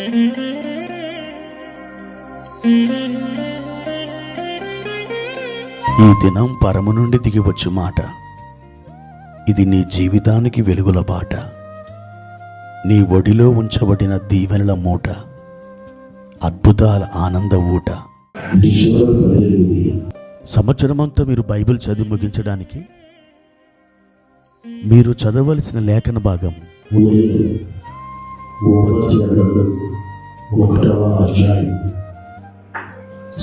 ఈ దినం పరము నుండి దిగివచ్చు మాట, ఇది నీ జీవితానికి వెలుగుల బాట, నీ ఒడిలో ఉంచబడిన దీవెనల మూట, అద్భుతాల ఆనంద ఊట. సంవత్సరమంతా మీరు బైబిల్ చదివి ముగించడానికి మీరు చదవలసిన లేఖన భాగం 1వ అధ్యాయం,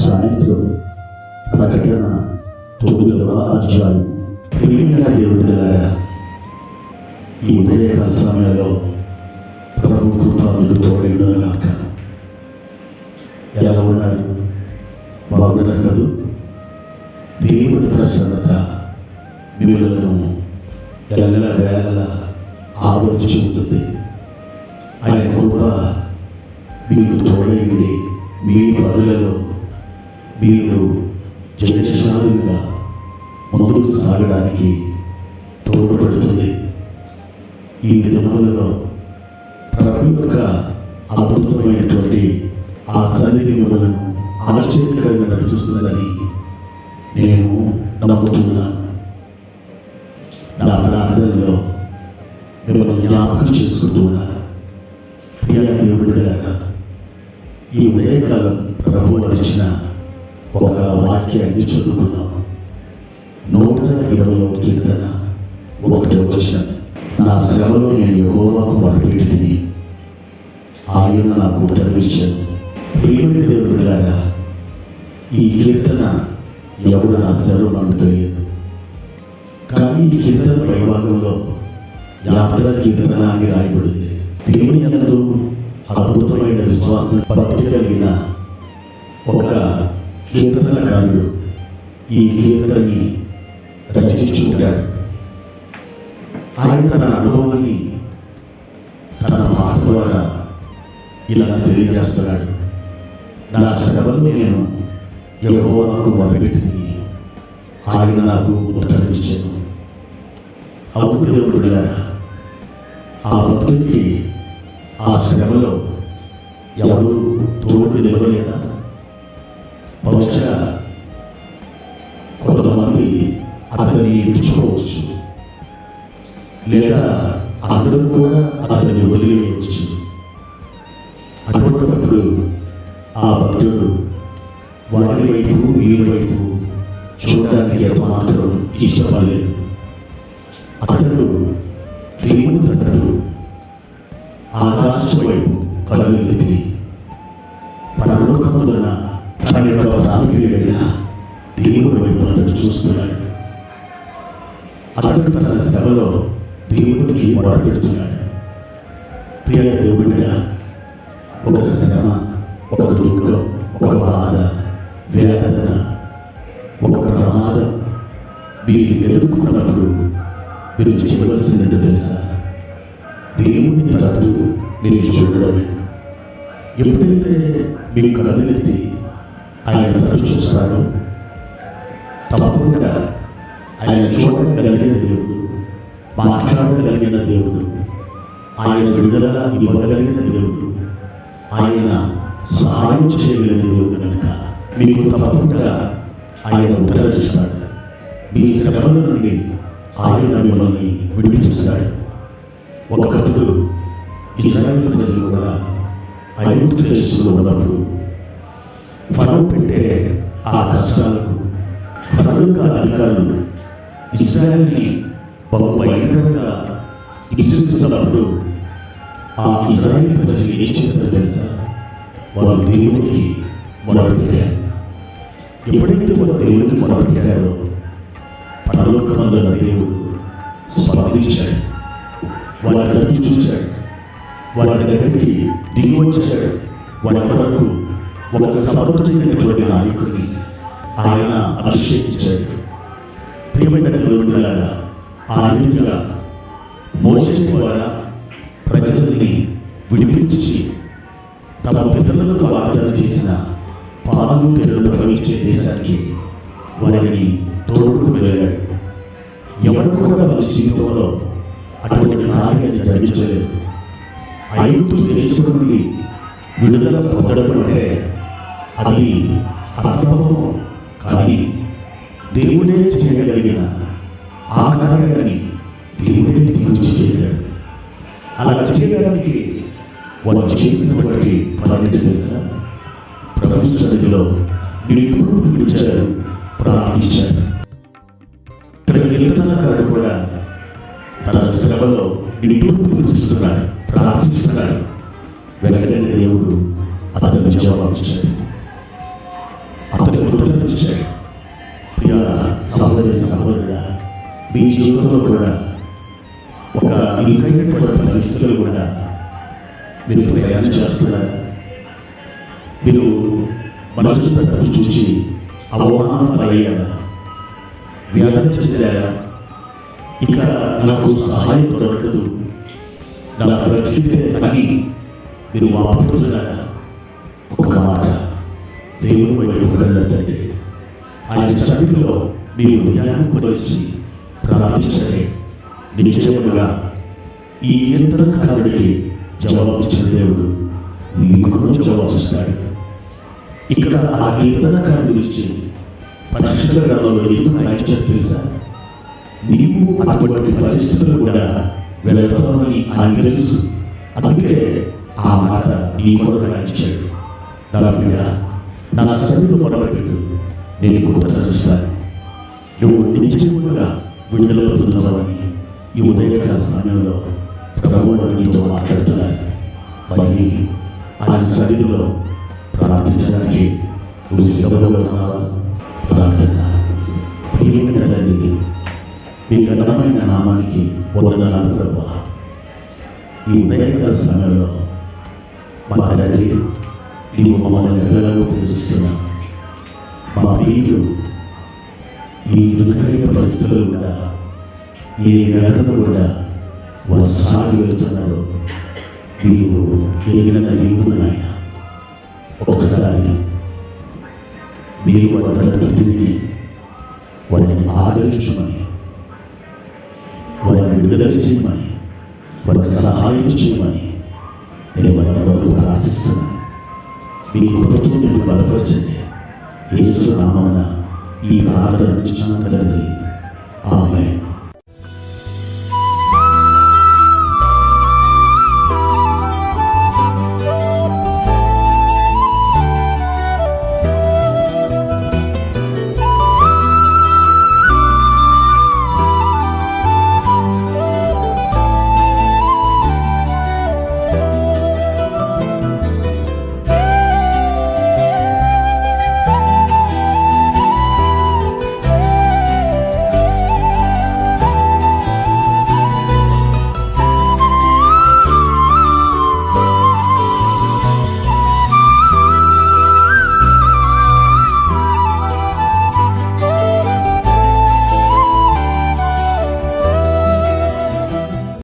సాయంత్రం ప్రకటన 9వ అధ్యాయం. ప్రియమైన దేవుడారా, ఈ ఉదయకాల సమయంలో ప్రభు కృప మీకు తోడైనగాక. ఎలా ఉన్నారు? బాగున్నారు కదూ? దేవుడి ప్రసన్నత మిమ్మల్ని ఎల్లవేళ ఆవరించి ఉంటుంది. ఆయన కృప మీకు తోడైంది. మీ పనులలో మీరు జయశాలుగా ముందుకు సాగడానికి తోడ్పడుతుంది. ఈ దినములలో ప్రభు యొక్క అద్భుతమైనటువంటి ఆ సన్నిధి మిమ్మల్ని ఆశ్చర్యకరంగా నడుస్తుందని నేను నమ్ముతున్నాను. నా ప్రార్థనలో మిమ్మల్ని జ్ఞాపకం చేసుకుంటున్నాను. ప్రియ దేవుడిలాగా, ఈ ఉదయకాలం ప్రభు నడిచిన ఒక వాక్యాన్ని చదువుకున్నాం. 120వ కీర్తన 1వ వచనం. నా శ్రమలో నేను యెహోవాకు మొరపెట్టితిని, ఆయన నాకు ఉత్తరమిచ్చాడు. ప్రియమైన దేవుడిలాగా, ఈ కీర్తన ఎవరు రాశారో నాకు తెలియదు. కానీ ఈ కీర్తన పైభాగంలో యాత్ర కీర్తన అని రాయబడింది. దేవుని యందు అద్భుతమైన విశ్వాసం భక్తి కలిగిన ఒక కీర్తనకారుడు ఈ కీర్తనని రచించుకుంటాడు. ఆయన తన అనుభవాన్ని తన మాట ద్వారా ఇలా తెలియజేస్తున్నాడు. నా శ్రమలో నేను యెహోవాకు మొరపెట్టితిని, ఆయన నాకు ఉత్తరమిచ్చాను. అవును దేవుడిలారా, ఆ భక్తుడికి ఆ శ్రమలో ఎవరు తోడు నిలవలేదా? బహుశా కొంతమంది అతన్ని విడిచిపోవచ్చు, లేదా అందరూ కూడా అతన్ని వదిలేయవచ్చు. అటువంటిప్పుడు ఆ భక్తుడు వారి వైపు వీరి వైపు చూడడానికి ఎంతమాత్రం ఇష్టపడలేదు. అతడు దేవుని తట్టు ఆకాశం వైపు కళ్ళెత్తి పరలోకమున తన యొక్క ప్రాణుడైన దేవుని వైపు అతడు చూస్తున్నాడు. అతడు తన శ్రమలో దేవునికి మొరపెడుతున్నాడు. ప్రియ దేవుడిగా, ఒక శ్రమ, ఒక దుఃఖం, ఒక బాధ, వేదన, ఒక ప్రమాదం మీరు ఎదుర్కొన్నప్పుడు మీరు చేయవలసింది తెలుసా? దేవుని తరపు మీరు చూడడం. ఎప్పుడైతే మీరు కళ్ళెత్తి ఆయన తరపు చూస్తారో తప్పకుండా ఆయన చూడగలిగిన దేవుడు, మాట్లాడగలిగిన దేవుడు, ఆయన విడుదల ఇవ్వగలిగిన దేవుడు, ఆయన సహాయం చేయగలిగిన దేవుడు కనుక మీకు తప్పకుండా ఆయన ఉత్తరమిస్తాడు. మీ శ్రమల నుండి ఆయన మిమ్మల్ని విడిపిస్తాడు. ఒకప్పుడు ఇశ్రాయేలు ప్రజలు కూడా ఐగుప్తు దేశంలో ఉన్నప్పుడు ఫరో పెట్టే ఆ కష్టాలకు ఫరో యొక్క అధికారులు ఇశ్రాయేలుని బహు భయంకరంగా హింసిస్తున్నప్పుడు ఆ ఇశ్రాయేలు ప్రజలు ఏం చేస్తారో తెలుసా? వారు దేవునికి మొరపెట్టారు. ఎప్పుడైతే వారు దేవునికి మొరపెట్టారో పరలోకమందున దేవుడు స్పందించాడు. వారి దగ్గరికి చూశాడు, వారి దగ్గరికి దిగి వచ్చాడు. వారి కొరకు ఒక సమర్థుడైనటువంటి నాయకుడిని ఆయన అభిషేకించాడు. ప్రియమైన దేవుడిలాగా, ఆ రీతిగా మోషే ద్వారా ప్రజల్ని విడిపించి తమ పితరులకు వాగ్దానం చేసిన పాలు తెరలు ప్రవహించే దేశానికి వారిని తోడుకుని వెళ్ళాడు. ఎవరు కూడా వాళ్ళ జీవితంలో అటువంటి కార్యాన్ని జరిగించలేదు. ఐగుప్తు దేశం నుండి విడుదల పొందడం అంటే అది అసంభవం, కానీ దేవుడే చేయగలిగిన ఆ కార్యాన్ని దేవుడే దిగుమతి చేశాడు. అలా చేయడానికి వారు చేసినటువంటి పని తెలుసా? ప్రభు సన్నిధిలో నిండు పిలిచారు, ప్రార్థించారు. ఇక్కడ కీర్తనకారుడు కూడా తన శ్రమలో నిండు పిలుస్తున్నాడు, ప్రార్థిస్తున్నాడు. వెంటనే దేవుడు అతనికి జవాబిచ్చాడు, అతని ఉత్తరించాడు. ప్రియ సహోదరి సహోదరుడా, మీ జీవితంలో కూడా ఒక ఇరుకైనటువంటి పరిస్థితులు కూడా మీరు ప్రయాణం చేస్తున్నారా? మీరు మనసు తట్టు చూసి అవమానాలయ్యారా? వ్యాధి చెందారా? ఇక నాకు సహాయం దొరకదు, నా బ్రతికితే అని మీరు వాపుతున్నారా? ఒక మాట దేవుని వైపు వెళ్ళండి. ఆయన సన్నిధిలో మీ హృదయాన్ని కొలిచి ప్రార్థించండి. నిశ్చయముగా ఈ కీర్తనకారుడికి జవాబిచ్చిన దేవుడు మీకు కూడా జవాబిస్తాడు. ఇక్కడ ఆ కీర్తనకారుడి గురించి పరిశుద్ధ గ్రంథంలో ఎందుకు రాయించారో తెలుసా? నీవు అటువంటి పరిస్థితులు కూడా వెళతామని ఆయన తెలుసు. అందుకే ఆ మాట నీ కొరకు రాయించాడు. నా సన్నిధిలో మొదలుపెట్టు, నేను కుదరస్తాను. నువ్వు నిశ్చయముగా విడుదల పొందుతావని ఈ ఉదయకాల సమయంలో ప్రభువు నీతో మాట్లాడుతున్నాను. మరి ఆయన సన్నిధిలో ప్రార్థించడానికి నువ్వు సిద్ధంగా ఉన్నావా? ప్రార్థన. ప్రియమైన తండ్రి, మీ ఘనమైన నామానికి వందనాలు ప్రభువా. ఈ ఉదయకాల సమయంలో మా తండ్రి, నీవు మమ్మల్ని ఎదగలను పిలుస్తున్నావు. మా ప్రియులు ఈ ఇరుకైన పరిస్థితులు కూడా, ఏ వేదన కూడా వారు సాగి వెళుతున్నారు. మీరు ఎరిగిన దేవుడు ఆయన. ఒకసారి మీరు వారి తరపు తిరిగి వారిని ఆదరించమని, వారిని విడుదల చేయమని, వారికి సహాయం చేయమని నేను వారి ప్రార్థిస్తున్నాను. మీ కృపతో మీరు బలపరచండి. యేసు నామమున ఈ ప్రార్థన తండ్రి, ఆమేన్.